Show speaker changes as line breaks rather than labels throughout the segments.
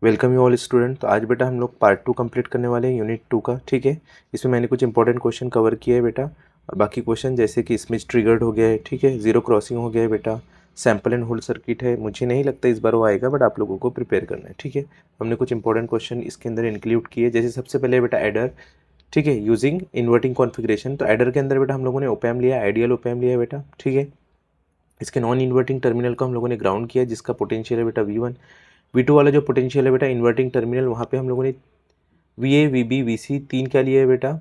Welcome you all student. तो आज बेटा हम लोग पार्ट 2 कंप्लीट करने वाले हैं यूनिट 2 का। ठीक है, इसमें मैंने कुछ इंपॉर्टेंट क्वेश्चन कवर किए हैं बेटा, और बाकी क्वेश्चन जैसे कि स्मिथ ट्रिगर्ड हो गया है, ठीक है, जीरो क्रॉसिंग हो गया है बेटा, सैंपल एंड होल्ड सर्किट है। मुझे नहीं लगता इस बार वो आएगा, बट आप लोगों को प्रिपेयर करना है। ठीक है, हमने कुछ इंपॉर्टेंट क्वेश्चन इसके अंदर इंक्लूड किए, जैसे सबसे पहले बेटा एडर। ठीक है, यूजिंग इन्वर्टिंग कॉन्फिग्रेशन। तो एडर के अंदर बेटा हम लोगों ने ओपैम लिया, आइडियल ओपैम लिया है बेटा। ठीक है, इसके नॉन इन्वर्टिंग टर्मिनल को हम लोगों ने ग्राउंड किया, जिसका पोटेंशियल है बेटा V1। V2 वाला जो पोटेंशियल है बेटा इन्वर्टिंग टर्मिनल, वहाँ पे हम लोगों ने VA VB VC तीन क्या लिया है बेटा,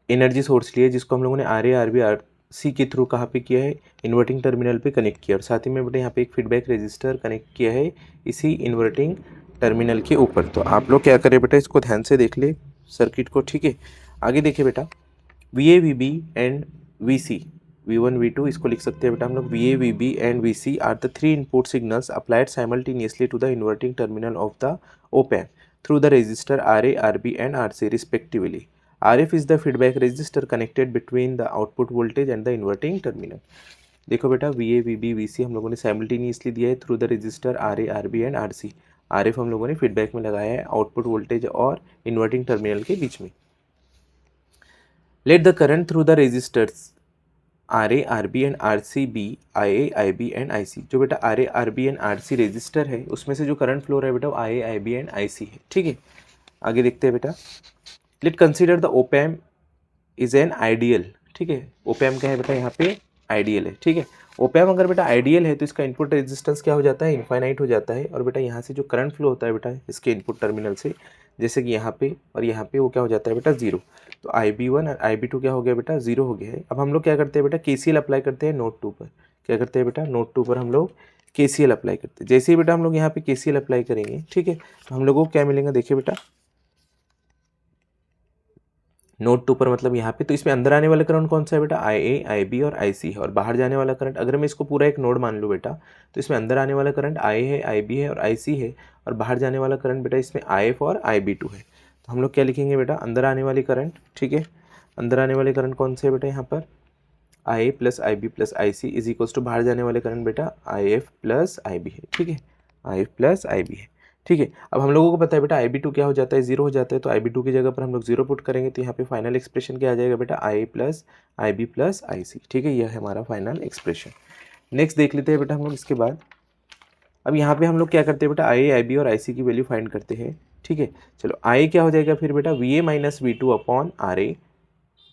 एनर्जी सोर्स लिए, जिसको हम लोगों ने RA RB RC के थ्रू कहाँ पे किया है, इन्वर्टिंग टर्मिनल पे कनेक्ट किया। और साथ ही में बेटा यहाँ पे एक फीडबैक रजिस्टर कनेक्ट किया है इसी इन्वर्टिंग टर्मिनल के ऊपर। तो आप लोग क्या करें बेटा, इसको ध्यान से देख ले सर्किट को। ठीक है, आगे देखिए बेटा, VA VB and VC, V1 V2 इसको लिख सकते हैं बेटा हम लोग। VA VB and VC are the three input signals applied simultaneously to the inverting terminal of the op-amp through the resistor RA RB and RC respectively. RF is the feedback resistor connected between the output voltage and the inverting terminal. देखो बेटा, VA VB VC हम लोगों ने simultaneously दिया है through the register RA RB and RC। RF हम लोगों ने फीडबैक में लगाया है आउटपुट वोल्टेज और इन्वर्टिंग टर्मिनल के बीच में। Let the current through the resistors RA RB and RC be IA IB and IC। जो बेटा RA RB and RC resistor है, उसमें से जो करंट फ्लो रहा है बेटा वो IA IB and IC है। ठीक है, आगे देखते हैं बेटा। Let consider the ओपैम is an ideal. ठीक है, ओपैम क्या है बेटा, यहाँ पे आइडियल है। ठीक है, ओपैम अगर बेटा आइडियल है तो इसका इनपुट रेजिस्टेंस क्या हो जाता है, इनफाइनाइट हो जाता है। और बेटा यहाँ से जो करंट फ्लो होता है बेटा इसके इनपुट टर्मिनल से, जैसे कि यहाँ पे और यहाँ पे, वो क्या हो जाता है बेटा, जीरो। तो IB1 और IB2 क्या हो गया बेटा, जीरो हो गया है। अब हम लोग क्या करते हैं बेटा, KCL अप्लाई करते हैं नोड 2 पर। क्या करते हैं बेटा, नोड 2 पर हम लोग KCL अप्लाई करते हैं। जैसे ही बेटा हम लोग यहाँ पे KCL अप्लाई करेंगे, ठीक है, तो हम लोगों को क्या मिलेगा, देखिए बेटा, नोड 2 पर मतलब यहाँ पे, तो इसमें अंदर आने वाला करंट कौन सा है बेटा, IA IB और IC है। और बाहर जाने वाला करंट, अगर मैं इसको पूरा एक नोड मान लूँ बेटा, तो इसमें अंदर आने वाला करंट IA है, IB है और IC है, और बाहर जाने वाला करंट बेटा इसमें IF और IB2 है। तो हम लोग क्या लिखेंगे बेटा, अंदर आने वाली करंट, ठीक है, अंदर आने वाले करंट कौन से है बेटा, यहाँ पर IA plus IB plus IC is equals to बाहर जाने वाले करंट बेटा IF प्लस IB है। ठीक है, IF प्लस IB है। ठीक है, अब हम लोगों को पता है बेटा IB2 क्या हो जाता है, जीरो हो जाता है। तो IB2 की जगह पर हम लोग जीरो पुट करेंगे, तो यहाँ पे फाइनल एक्सप्रेशन क्या आ जाएगा बेटा, IA plus IB plus IC। ठीक है, यह है हमारा फाइनल एक्सप्रेशन। नेक्स्ट देख लेते हैं बेटा हम लोग इसके बाद। अब यहाँ पे हम लोग क्या करते हैं बेटा, IA IB और IC की वैल्यू फाइंड करते हैं। ठीक है, चलो IA क्या हो जाएगा फिर बेटा, VA minus V2 upon RA।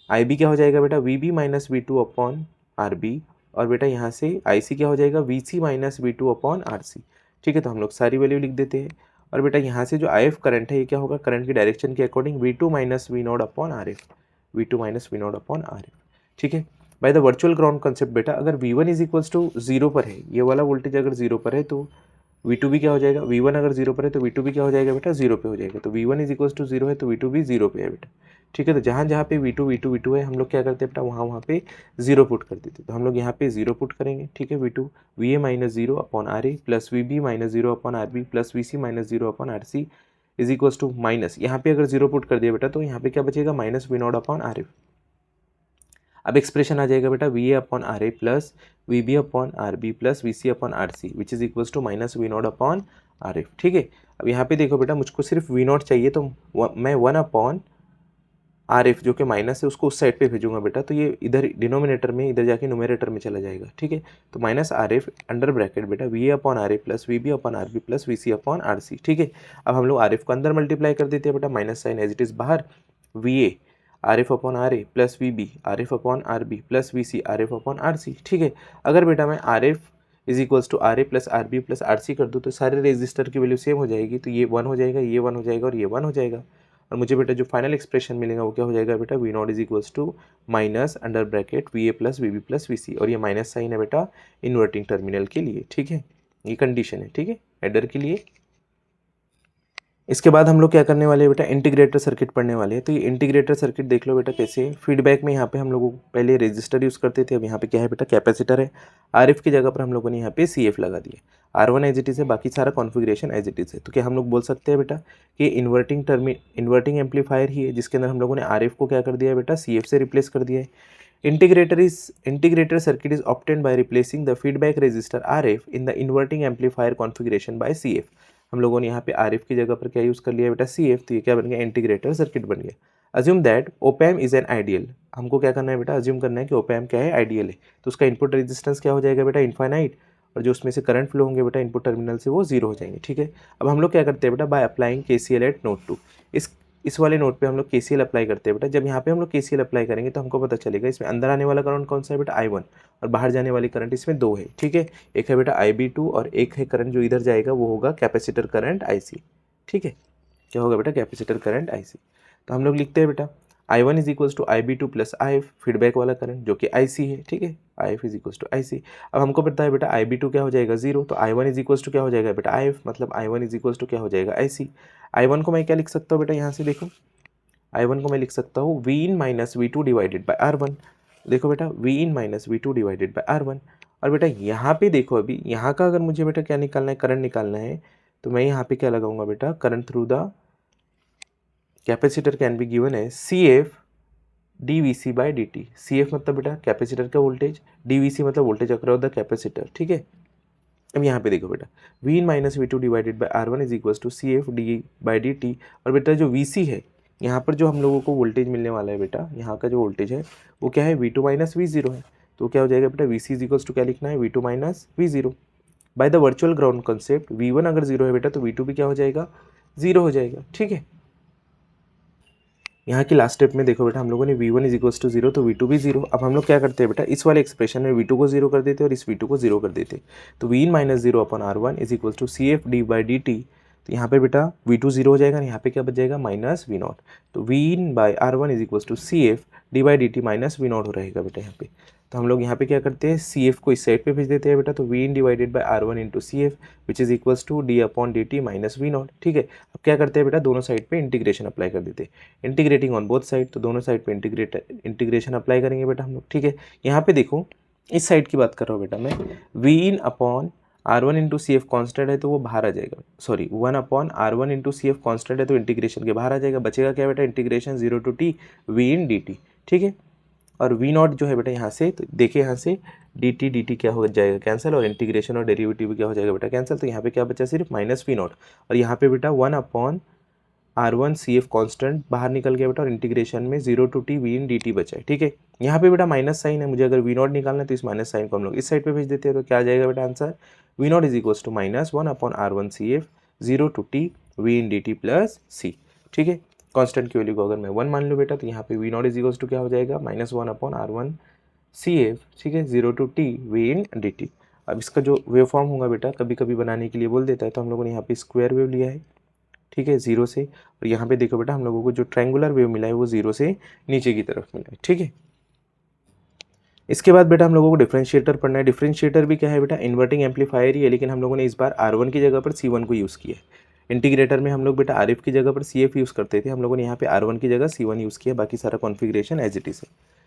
IB क्या हो जाएगा बेटा, VB minus V2 upon RB। और बेटा यहाँ से IC क्या हो जाएगा, VC minus V2 upon RC। ठीक है, तो हम लोग सारी वैल्यू लिख देते हैं। और बेटा यहाँ से जो IF करंट है, ये क्या होगा, करंट की डायरेक्शन के according V2 minus V0 upon RF, V2 minus V0 upon RF। ठीक है, by the virtual ground concept बेटा, अगर V1 is equals to zero पर है, ये वाला वोल्टेज अगर जीरो पर है, तो V2 भी क्या हो जाएगा, V1 अगर जीरो पर है तो V2 भी क्या हो जाएगा बेटा, जीरो पे हो जाएगा। तो V1 is equals to zero है, तो V2 भी जीरो पे है बेटा। ठीक है, तो जहाँ जहाँ पे V2 है, हम लोग क्या करते हैं बेटा, वहाँ वहाँ पे जीरो पुट कर देते। तो हम लोग यहाँ पे जीरो पुट करेंगे। ठीक है, V2 VA minus zero upon RA plus VB minus zero upon RB plus VC minus zero upon RC is equals to minus, यहाँ पे अगर जीरो पुट कर दिया बेटा, तो यहाँ पे क्या बचेगा, माइनस V0 अपॉन RF। अब एक्सप्रेशन आ जाएगा बेटा VA upon RA plus VB upon RB plus VC upon RC which is equals to minus V0 upon RF। ठीक है, अब यहाँ पे देखो बेटा, मुझको सिर्फ V0 चाहिए, तो मैं 1 अपॉन RF जो कि माइनस है उसको उस साइड पे भेजूंगा बेटा, तो ये इधर डिनोमिनेटर में, इधर जाके न्यूमरेटर में चला जाएगा। ठीक है, तो माइनस RF अंडर ब्रैकेट बेटा VA upon RA plus VB upon RB plus VC upon RC। ठीक है, अब हम लोग RF को अंदर मल्टीप्लाई कर देते हैं बेटा, minus sign as it is बाहर, VA RF upon RA plus VB RF upon RB plus VC RF upon RC। ठीक है, अगर बेटा मैं RF is equals to RA plus RB plus RC कर दूँ, तो सारे रेजिस्टर की वैल्यू सेम हो जाएगी। तो ये 1 हो जाएगा, ये 1 हो जाएगा और ये 1 हो जाएगा। और मुझे बेटा जो फाइनल एक्सप्रेशन मिलेगा वो क्या हो जाएगा बेटा, V0 is equals to minus under bracket VA plus VB plus VC, और ये माइनस साइन है बेटा इन्वर्टिंग टर्मिनल के लिए। ठीक है, ये कंडीशन है। ठीक है, एडर के लिए। इसके बाद हम लोग क्या करने वाले हैं बेटा, इंटीग्रेटर सर्किट पढ़ने वाले हैं। तो ये इंटीग्रेटर सर्किट देख लो बेटा कैसे, फीडबैक में यहाँ पे हम लोग पहले रेजिस्टर यूज़ करते थे, अब यहाँ पे क्या है बेटा, कैपेसिटर है। RF की जगह पर हम लोगों ने यहाँ पे CF लगा दिया। R1 एज इट इज़ है, बाकी सारा कॉन्फ़िगरेशन एज इट इज़ है। तो क्या हम लोग बोल सकते हैं बेटा कि इन्वर्टिंग एम्पलीफायर ही है, जिसके अंदर हम लोगों ने RF को क्या कर दिया है बेटा, CF से रिप्लेस कर दिया है। Integrator circuit is obtained by replacing the feedback resistor RF in the inverting amplifier configuration by CF। हम लोगों ने यहाँ पे आर एफ की जगह पर क्या यूज़ कर लिया बेटा, सी एफ, तो ये क्या बन गया, इंटीग्रेटर सर्किट बन गया। Assume that ओपैम is an ideal, हमको क्या करना है बेटा, अज्यूम करना है कि ओपैम क्या है, आइडियल है। तो उसका इनपुट रेजिस्टेंस क्या हो जाएगा बेटा, इनफाइनाइट, और जो उसमें से करंट फ्लो होंगे बेटा इनपुट टर्मिनल से वो जीरो हो जाएंगे। ठीक है, अब हम लोग क्या करते हैं बेटा, by applying KCL eight node 2, इस वाले नोड पे हम लोग केसीएल अप्लाई करते हैं बेटा। जब यहाँ पे हम लोग केसीएल अप्लाई करेंगे तो हमको पता चलेगा इसमें अंदर आने वाला करंट कौन सा है बेटा, I1, और बाहर जाने वाली करंट इसमें दो है। ठीक है, एक है बेटा IB2 और एक है करंट जो इधर जाएगा वो होगा कैपेसिटर करंट IC। ठीक है, क्या होगा बेटा, कैपेसिटर करंट IC। तो हम लोग लिखते हैं बेटा I1 is equals to IB2 plus IF, feedback वाला करंट जो कि IC है। ठीक है, IF is equals to IC। अब हमको पता है बेटा IB2 क्या हो जाएगा, जीरो, तो I1 इज इक्वल्स टू क्या हो जाएगा बेटा, IF, मतलब I1 इज इक्वल्स टू क्या हो जाएगा, IC। I1 को मैं क्या लिख सकता हूँ बेटा, यहाँ से देखो, I1 को मैं लिख सकता हूँ Vin minus V2 divided by R1। देखो बेटा Vin minus V2 divided by R1। और बेटा यहाँ पे देखो, अभी यहाँ का अगर मुझे बेटा क्या निकालना है, करंट निकालना है, तो मैं यहाँ पे क्या लगाऊंगा बेटा, current through the capacitor can be given है CF DVC by DT। CF मतलब बेटा कैपेसिटर का वोल्टेज, DVC मतलब वोल्टेज अक्रॉस द कैपेसिटर। ठीक है, अब यहाँ पे देखो बेटा Vin minus V2 divided by R1 is equals to CF D by DT। और बेटा जो VC है, यहाँ पर जो हम लोगों को वोल्टेज मिलने वाला है बेटा, यहाँ का जो वोल्टेज है वो क्या है, V2 माइनस V0 है। तो क्या हो जाएगा बेटा, VC इज इक्वल्स टू क्या लिखना है, V2 minus V0। By the virtual ground concept V1 अगर जीरो है बेटा तो V2 भी क्या हो जाएगा, जीरो हो जाएगा। ठीक है, यहाँ की लास्ट स्टेप में देखो बेटा हम लोगों ने V1 is equals to zero तो V2 भी जीरो। अब हम लोग क्या करते हैं बेटा, इस वाले एक्सप्रेशन में V2 को जीरो कर देते और इस V2 को जीरो कर देते। तो Vin minus zero upon R1 is equals to CF D by DT। तो यहाँ पे बेटा V2 जीरो हो जाएगा, यहाँ पे क्या बच जाएगा, माइनस V0। तो Vin by R1 is equals to CF D by DT minus V0 हो रहेगा बेटा यहाँ पे। तो हम लोग यहाँ पे क्या करते हैं, CF को इस साइड पे भेज देते हैं बेटा, तो Vin divided by R1 into CF which is equals to D upon DT minus V0। ठीक है, अब क्या करते हैं बेटा, दोनों साइड पे इंटीग्रेशन अप्लाई कर देते हैं, इंटीग्रेटिंग ऑन बोथ साइड, तो दोनों साइड पे इंटीग्रेशन अप्लाई करेंगे बेटा हम लोग। ठीक है, यहाँ पे देखो इस साइड की बात कर रहा हूँ बेटा मैं, Vin upon R1 into CF constant है तो वो बाहर आ जाएगा, sorry 1 upon R1 into CF constant है तो इंटीग्रेशन के बाहर आ जाएगा, बचेगा क्या बेटा, integration 0 to T Vin DT। ठीक है, और V0 जो है बेटा यहाँ से, तो देखिए यहाँ से dt क्या हो जाएगा, कैंसिल, और इंटीग्रेशन और डेरिवेटिव क्या हो जाएगा बेटा, कैंसिल। तो यहाँ पे क्या बचा, सिर्फ माइनस V0, और यहाँ पे बेटा 1 अपॉन R1 CF कॉन्स्टेंट बाहर निकल गया बेटा, और इंटीग्रेशन में 0 टू T Vin DT बचा है। ठीक है, यहाँ पे बेटा माइनस साइन है, मुझे अगर V0 निकालना है तो इस माइनस साइन को हम लोग इस साइड पे भेज देते हैं, तो क्या आ जाएगा बेटा answer, V0 is equals to minus 1 upon R1 CF 0 to T Vin DT plus C। ठीक है, कांस्टेंट की वैल्यू को अगर मैं 1 मान लूँ बेटा, तो यहाँ पे V0 इज इक्वल्स टू क्या हो जाएगा, माइनस 1 अपॉन R1 CF। ठीक है, 0 टू T Vin DT। अब इसका जो वेव फॉर्म होगा बेटा, कभी कभी बनाने के लिए बोल देता है, तो हम लोगों ने यहाँ पे स्क्वायर वेव लिया है। ठीक है, जीरो से, और यहाँ पे देखो बेटा हम लोगों को जो ट्रायंगुलर वेव मिला है वो जीरो से नीचे की तरफ मिला है। ठीक है, इसके बाद बेटा हम लोगों को डिफरेंशिएटर पढ़ना है। डिफरेंशिएटर भी क्या है बेटा, इन्वर्टिंग एम्पलीफायर ही है, लेकिन हम लोगों ने इस बार R1 की जगह पर C1 को यूज़ किया है। इंटीग्रेटर में हम लोग बेटा RF की जगह पर CF यूज़ करते थे, हम लोगों ने यहाँ पे R1 की जगह C1 यूज़ किया, बाकी सारा कॉन्फिग्रेशन एज इट इज है।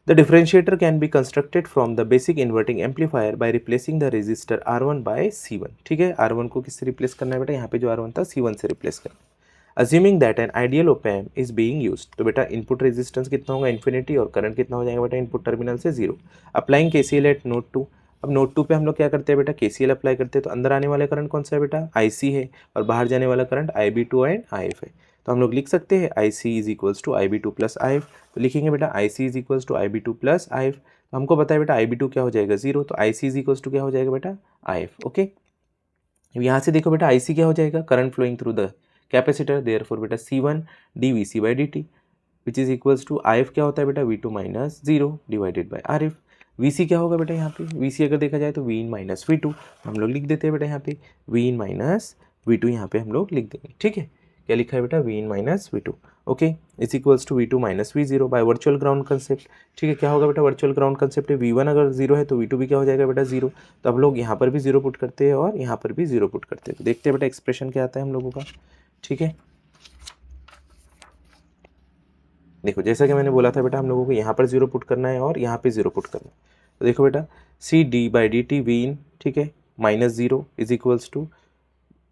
The differentiator can be constructed from the basic inverting amplifier by replacing the resistor R1 by C1। ठीक है, R1 को किससे रिप्लेस करना है बेटा, यहाँ पे जो R1 था C1 से रिप्लेस करना है। Assuming that an ideal op amp is being used, तो बेटा इनपुट रेजिस्टेंस कितना होगा, इन्फिनिटी, और करंट कितना हो जाएगा बेटा, इनपुट टर्मिनल से zero. Applying KCL eight node 2। अब नोड 2 पे हम लोग क्या करते हैं बेटा, KCL अप्लाई करते हैं, तो अंदर आने वाला करंट कौन सा है बेटा, IC है, और बाहर जाने वाला करंट IB2 एंड IF है। तो हम लोग लिख सकते हैं IC is equals to IB2 plus IF। तो लिखेंगे बेटा IC is equals to IB2 plus IF। तो हमको पता है बेटा IB2 क्या हो जाएगा, जीरो, तो IC इज इक्वल्स टू क्या हो जाएगा बेटा, IF। ओके, यहाँ से देखो बेटा IC क्या हो जाएगा, current flowing through the capacitor, therefore बेटा C1 DVC by DT which is equals to IF क्या होता है बेटा, V2 minus zero divided by RF। VC क्या होगा बेटा, यहाँ पे VC अगर देखा जाए तो Vin माइनस V2, हम लोग लिख देते हैं बेटा यहाँ पे Vin माइनस V2, यहाँ पे हम लोग लिख देंगे। ठीक है, क्या लिखा है बेटा, Vin minus V2। Okay, is equals to V2 minus V0 by virtual ground concept. ठीक है, क्या होगा बेटा, वर्चुअल ग्राउंड कंसेप्ट है, V1 अगर जीरो है तो V2 भी क्या हो जाएगा बेटा, जीरो। तो अब लोग यहाँ पर भी जीरो पुट करते हैं और यहाँ पर भी जीरो पुट करते हैं, तो देखते हैं बेटा एक्सप्रेशन क्या आता है हम लोगों का। ठीक है, देखो जैसा कि मैंने बोला था बेटा हम लोगों को यहाँ पर जीरो पुट करना है और यहाँ पे जीरो पुट करना है। तो देखो बेटा C D by DT Vin, ठीक है, minus zero is equals to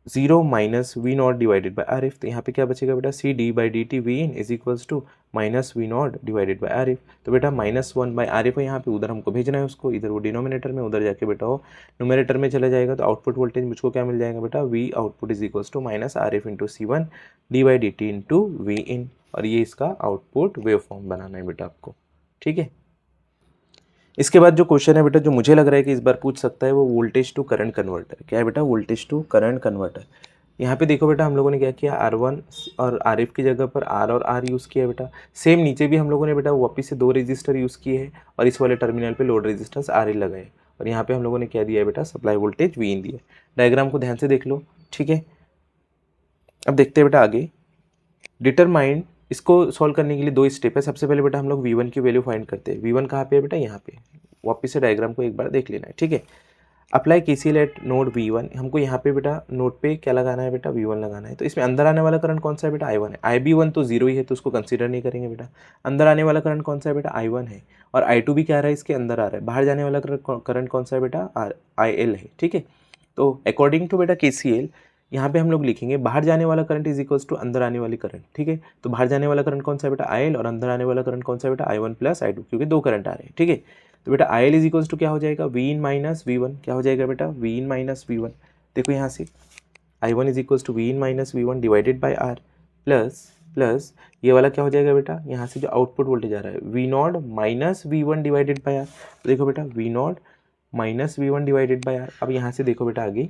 0 minus V nought divided by R F, तो यहाँ पे क्या बचेगा बेटा, C D by D T V in is equals to minus V nought divided by R F. तो बेटा -1 बाई आर एफ है यहाँ पे, उधर हमको भेजना है उसको, इधर वो डिनोमिनेटर में, उधर जाके बेटा वो न्यूमरेटर में चला जाएगा। तो आउटपुट वोल्टेज मुझको क्या मिल जाएगा बेटा, V output is equals to minus R F into C one D by D T into V in, और ये इसका आउटपुट वेव फॉर्म बनाना है बेटा आपको, ठीक है। इसके बाद जो क्वेश्चन है बेटा, जो मुझे लग रहा है कि इस बार पूछ सकता है, वो वोल्टेज टू करंट कन्वर्टर। क्या है बेटा, वोल्टेज टू करंट कन्वर्टर। यहाँ पे देखो बेटा, हम लोगों ने क्या किया, R1 और RF की जगह पर R और R यूज़ किया बेटा। सेम नीचे भी हम लोगों ने बेटा वापस से 2 रेजिस्टर यूज़ किए हैं और इस वाले टर्मिनल पे लोड रेजिस्टेंस RL लगाए, और यहाँ पे हम लोगों ने क्या दिया है बेटा, सप्लाई वोल्टेज Vin दिया। डायग्राम को ध्यान से देख लो, ठीक है। अब देखते हैं बेटा आगे, डिटरमाइन, इसको सॉल्व करने के लिए 2 स्टेप है। सबसे पहले बेटा हम लोग V1 की वैल्यू फाइंड करते हैं। V1 कहाँ पे है बेटा, यहाँ पे। वापस से डायग्राम को एक बार देख लेना है, ठीक है। Apply KCL eight node V1, हमको यहाँ पे बेटा नोड पे क्या लगाना है बेटा, V1 लगाना है। तो इसमें अंदर आने वाला करंट कौन सा है बेटा, I1 है। IB1 तो 0 ही है, तो उसको कंसीडर नहीं करेंगे बेटा। अंदर आने वाला करंट कौन सा है बेटा, I1 है, और I2 भी क्या आ रहा है, इसके अंदर आ रहा है। बाहर जाने वाला करंट कौन सा है बेटा, IL है, ठीक है। तो अकॉर्डिंग टू बेटा KCL, यहाँ पे हम लोग लिखेंगे बाहर जाने वाला करंट इज इक्वल्स टू अंदर आने वाली करंट, ठीक है। तो बाहर जाने वाला करंट कौन सा है बेटा, IL, और अंदर आने वाला करंट कौन सा है बेटा, I1 प्लस I2, क्योंकि 2 करंट आ रहे हैं, ठीक है। तो बेटा IL इज इक्वल्स टू क्या हो जाएगा, V इन माइनस V1, क्या हो जाएगा बेटा, V इन माइनस V1। देखो यहाँ से I1 is equals to V in minus V1 divided by R, plus ये वाला क्या हो जाएगा बेटा, यहाँ से जो आउटपुट वोल्टेज आ रहा है, V nought minus V1 divided by R। तो देखो बेटा V nought minus V1 divided by R। अब यहाँ से देखो बेटा आगे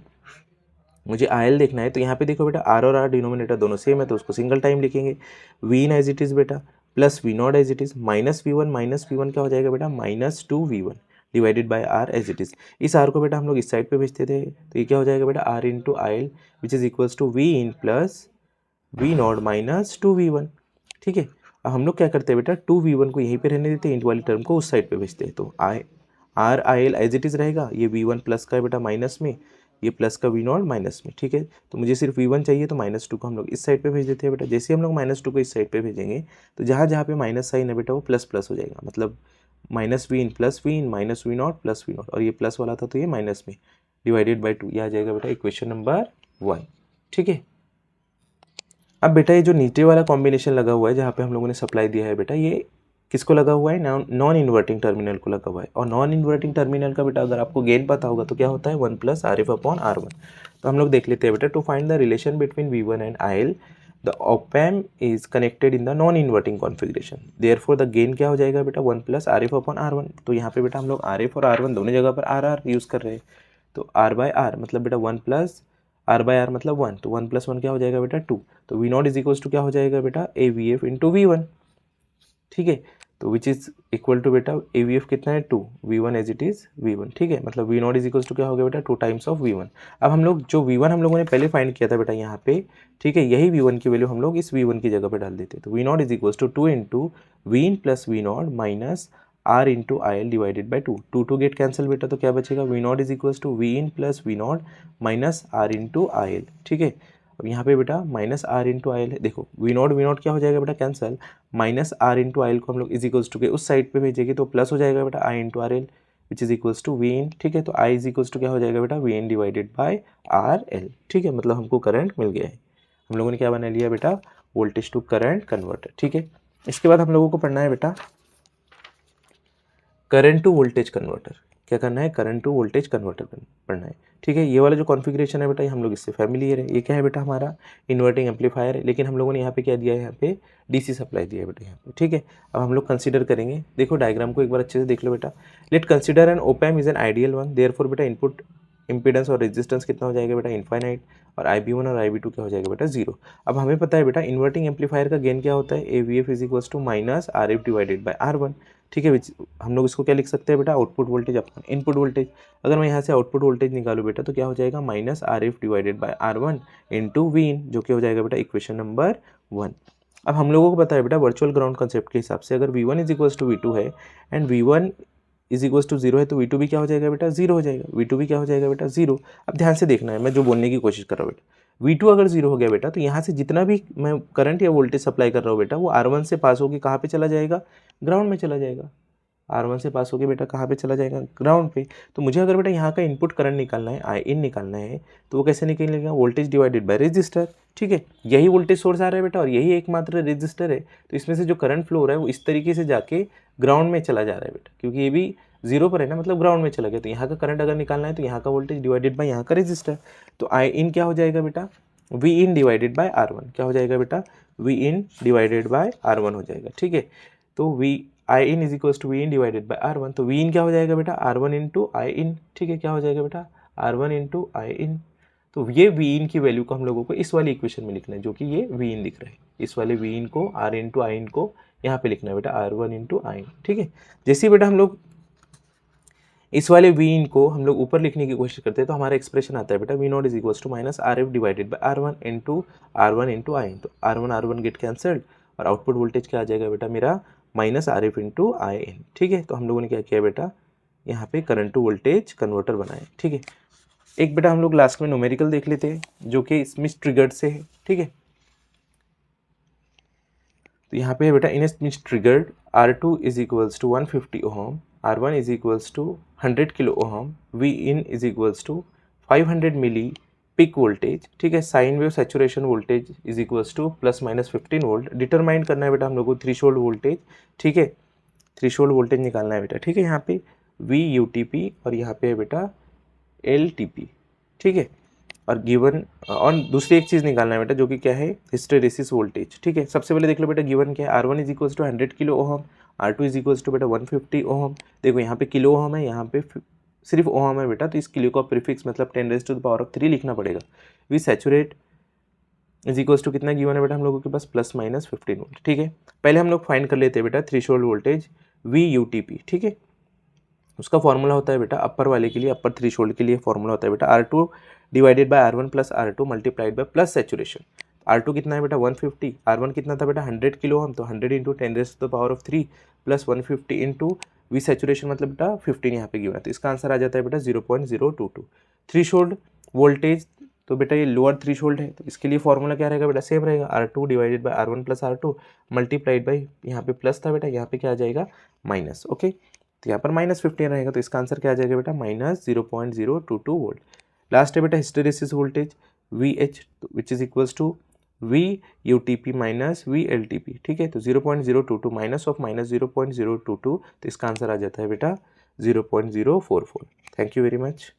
मुझे IL देखना है, तो यहाँ पे देखो बेटा R और R डिनोमिनेटर दोनों सेम है, तो उसको सिंगल टाइम लिखेंगे। V in as it is बेटा, plus V not as it is, minus V1 क्या हो जाएगा बेटा, -2V1 divided by R as it is. इस R को बेटा हम लोग इस साइड पे भेजते थे, तो ये क्या हो जाएगा बेटा, R into IL which is equals to V in plus V nought -2V1, ठीक है। अब हम लोग क्या करते हैं बेटा, 2V1 को यहीं पे रहने देते हैं, इंटू वाली टर्म को उस साइड पे भेजते हैं। तो R IL as it is रहेगा, ये V1 प्लस का है बेटा माइनस में, ये प्लस का V नॉट माइनस में, ठीक है। तो मुझे सिर्फ V1 चाहिए, तो -2 को हम लोग इस साइड पे भेज देते हैं बेटा। जैसे हम लोग -2 को इस साइड पे भेजेंगे, तो जहाँ जहाँ पे माइनस साइन है बेटा, वो प्लस प्लस हो जाएगा, मतलब -V in plus V in minus V not plus V not, और ये प्लस वाला था तो ये माइनस में, डिवाइडेड बाई 2, यह आ जाएगा बेटा इक्वेशन नंबर 1, ठीक है। अब बेटा ये जो नीचे वाला कॉम्बिनेशन लगा हुआ है, जहाँ पे हम लोगों ने सप्लाई दिया है बेटा, ये किसको लगा हुआ है, नॉन इन्वर्टिंग टर्मिनल को लगा हुआ है। और नॉन इन्वर्टिंग टर्मिनल का बेटा अगर आपको गेन पता होगा तो क्या होता है, 1 प्लस RF अपॉन R1। तो हम लोग देख लेते हैं बेटा, to find the relation between V1 and IL, the op amp is connected in the non inverting configuration, therefore the gain क्या हो जाएगा बेटा, 1 प्लस RF अपॉन R1। तो यहाँ पे बेटा हम लोग RF और R1 दोनों जगह पर RR यूज़ कर रहे हैं, तो R बाय R मतलब बेटा 1 प्लस R बाय R मतलब 1, तो 1 प्लस 1 क्या हो जाएगा बेटा 2। तो V nought is equals to क्या हो जाएगा बेटा, AVF इंटू V1, ठीक है। तो विच इज इक्वल टू बेटा AVF कितना है 2, V1 as it is V1, ठीक है। मतलब V nought is equals to क्या हो गया बेटा 2 टाइम्स ऑफ V1। अब हम लोग जो V1 हम लोगों ने पहले फाइंड किया था बेटा यहाँ पे, ठीक है, यही V1 की वैल्यू हम लोग इस V1 की जगह पे डाल देते। तो V nought is equals to 2 into V in plus V nought minus R into IL divided by 2, 2 get cancel बेटा, तो क्या बचेगा, V nought is equals to V in plus V nought minus R into IL, ठीक है। अब यहाँ पे बेटा माइनस R इंटू IL है, देखो V नॉट क्या हो जाएगा बेटा cancel, minus R into IL को हम लोग इज इक्वल्स टू के उस साइड पे भेजेंगे, तो प्लस हो जाएगा बेटा I into RL which is equals to V in, ठीक है। तो I इज इक्वल्स टू क्या हो जाएगा बेटा, V इन डिवाइडेड बाय RL, ठीक है। मतलब हमको करंट मिल गया है, हम लोगों ने क्या बना लिया बेटा, वोल्टेज टू करंट कन्वर्टर, ठीक है। इसके बाद हम लोगों को पढ़ना है बेटा करंट टू वोल्टेज कन्वर्टर। क्या करना है, करंट टू वोल्टेज कन्वर्टर पढ़ना है, ठीक है। ये वाला जो कॉन्फ़िगरेशन है बेटा, ये हम लोग इससे फैमिलियर है। ये क्या है बेटा, हमारा इन्वर्टिंग एम्पलीफायर है, लेकिन हम लोगों ने यहाँ पे क्या दिया है, यहाँ पे DC सप्लाई दिया है बेटा यहाँ पे, ठीक है। अब हम लोग कंसीडर करेंगे, देखो डायग्राम को एक बार अच्छे से देख लो बेटा। Let consider an op amp is an ideal one, therefore बेटा इनपुट इम्पीडेंस और रेजिस्टेंस कितना हो जाएगा बेटा, इनफाइनाइट, और IB1 और IB2 क्या हो जाएगा बेटा 0। अब हमें पता है बेटा इन्वर्टिंग एम्पलीफायर का गेन क्या होता है, AVF is equals to minus RF divided by R1, ठीक है। हम लोग इसको क्या लिख सकते हैं बेटा, output voltage upon input voltage. अगर मैं यहाँ से आउटपुट वोल्टेज निकालूँ बेटा, तो क्या हो जाएगा, minus RF divided by R1 into Vin, जो कि हो जाएगा बेटा इक्वेशन नंबर 1। अब हम लोगों को पता है बेटा वर्चुअल ग्राउंड कंसेप्ट के हिसाब से, अगर V1 is equals to V2 है and V1 is equals to 0 है, तो V2 भी क्या हो जाएगा बेटा 0 हो जाएगा, V2 भी क्या हो जाएगा बेटा 0। अब ध्यान से देखना है, मैं जो बोलने की कोशिश कर रहा हूँ बेटा, V2 अगर 0 हो गया बेटा, तो यहाँ से जितना भी मैं करंट या वोल्टेज सप्लाई कर रहा हूँ बेटा, वो R1 से पास होकर कहाँ पे चला जाएगा, ग्राउंड में चला जाएगा। R1 से पास होके बेटा कहाँ पे चला जाएगा, ग्राउंड पे। तो मुझे अगर बेटा यहाँ का इनपुट करंट निकालना है, आई इन निकालना है, तो वो कैसे निकलेगा, वोल्टेज डिवाइडेड बाय रेजिस्टर। ठीक है, यही वोल्टेज सोर्स आ रहा है बेटा और यही एकमात्र रेजिस्टर है, तो इसमें से जो करंट फ्लो हो रहा है वो इस तरीके से जाके ग्राउंड में चला जा रहा है बेटा, क्योंकि ये भी जीरो पर है ना, मतलब ग्राउंड में चला गया। तो यहाँ का करंट अगर निकालना है तो यहाँ का वोल्टेज डिवाइडेड बाय यहाँ का रेजिस्टर। तो आई इन क्या हो जाएगा बेटा, we in divided by R1। क्या हो जाएगा बेटा, we in divided by R1 हो जाएगा। ठीक है, तो V I in is equals to V in divided by R1। तो वी इन क्या हो जाएगा बेटा, R1 इंटू आई इन। ठीक है, क्या हो जाएगा बेटा, R1 इंटू आई इन। तो ये वी इन की वैल्यू को हम लोगों को इस वाली इक्वेशन में लिखना है, जो कि ये वी इन दिख रहा है। इस वाले वी इन को R इंटू आई इन को यहाँ पे लिखना है बेटा, R1 इंटू आई इन। ठीक है, जैसे ही बेटा हम लोग इस वाले वी इन को हम लोग ऊपर लिखने की कोशिश करते हैं तो हमारा एक्सप्रेशन आता है बेटा V not is equals to minus R F divided by R1 into I in. तो R1 गेट कैंसल्ड और आउटपुट वोल्टेज क्या आ जाएगा बेटा मेरा, minus R F into I in. ठीक है, तो हम लोगों ने क्या किया बेटा, यहाँ पे करंट टू वोल्टेज कन्वर्टर बनाए। ठीक है, एक बेटा हम लोग लास्ट में न्यूमेरिकल देख लेते हैं जो कि स्मिथ ट्रिगर्ड से है। ठीक है, तो यहाँ पे है बेटा, in Schmitt triggered R2 is equals to 150 ohm, R1 is equals to 100 kilo ohm, V in is equals to 500 milli peak voltage. ठीक है, sine wave saturation voltage is equals to plus minus 15 volt. Determine करना है बेटा हम लोग को threshold voltage. ठीक है, थ्रेशोल्ड वोल्टेज निकालना है बेटा। ठीक है, यहाँ पे वी यू टी पी और यहाँ पे है बेटा एल टी पी। ठीक है, और गिवन और दूसरी एक चीज़ निकालना है बेटा जो कि क्या है, हिस्टेरेसिस वोल्टेज। ठीक है, सबसे पहले देख लो बेटा गिवन क्या है, R1 is equals to 100 kilo ohm, R2 is equals to बेटा 150 ओहम। देखो यहाँ पे किलो ओहम है, यहाँ पे सिर्फ ओहम है बेटा, तो इस किलो का प्रीफिक्स मतलब 10⁻³ लिखना पड़ेगा। V saturate is equals to कितना गिवन है बेटा हम लोगों के पास, प्लस माइनस 15 वोल्ट। ठीक है, पहले हम लोग फाइंड कर लेते हैं बेटा threshold voltage V U T P. ठीक है, उसका फॉर्मूला होता है बेटा अपर वाले के लिए, अपर थ्रेशोल्ड के लिए फॉर्मूला होता है बेटा R2 divided by R1 plus R2 multiplied by plus saturation. R2 कितना है बेटा 150, R1 कितना था बेटा 100 किलो हम, तो 100 into 10⁻³ plus 150 into V saturation मतलब बेटा 15 यहाँ पे गिवन है, तो इसका आंसर आ जाता है बेटा 0.022। थ्रेशोल्ड वोल्टेज, तो बेटा ये लोअर थ्रेशोल्ड है, तो इसके लिए फॉर्मूला क्या रहेगा बेटा, सेम रहेगा, R2 divided by R1 plus R2 multiplied by, यहाँ पे प्लस था बेटा, यहाँ पे क्या आ जाएगा माइनस। ओके, तो यहाँ पर माइनस 15 रहेगा, तो इसका आंसर क्या आ जाएगा बेटा, माइनस 0.022 वोल्ट। लास्ट है बेटा hysteresis voltage V H, which is equals to V U T P minus V L T P. ठीक है, तो 0.022 माइनस ऑफ माइनस 0.022, तो इसका आंसर आ जाता है बेटा 0.044। Thank you very much.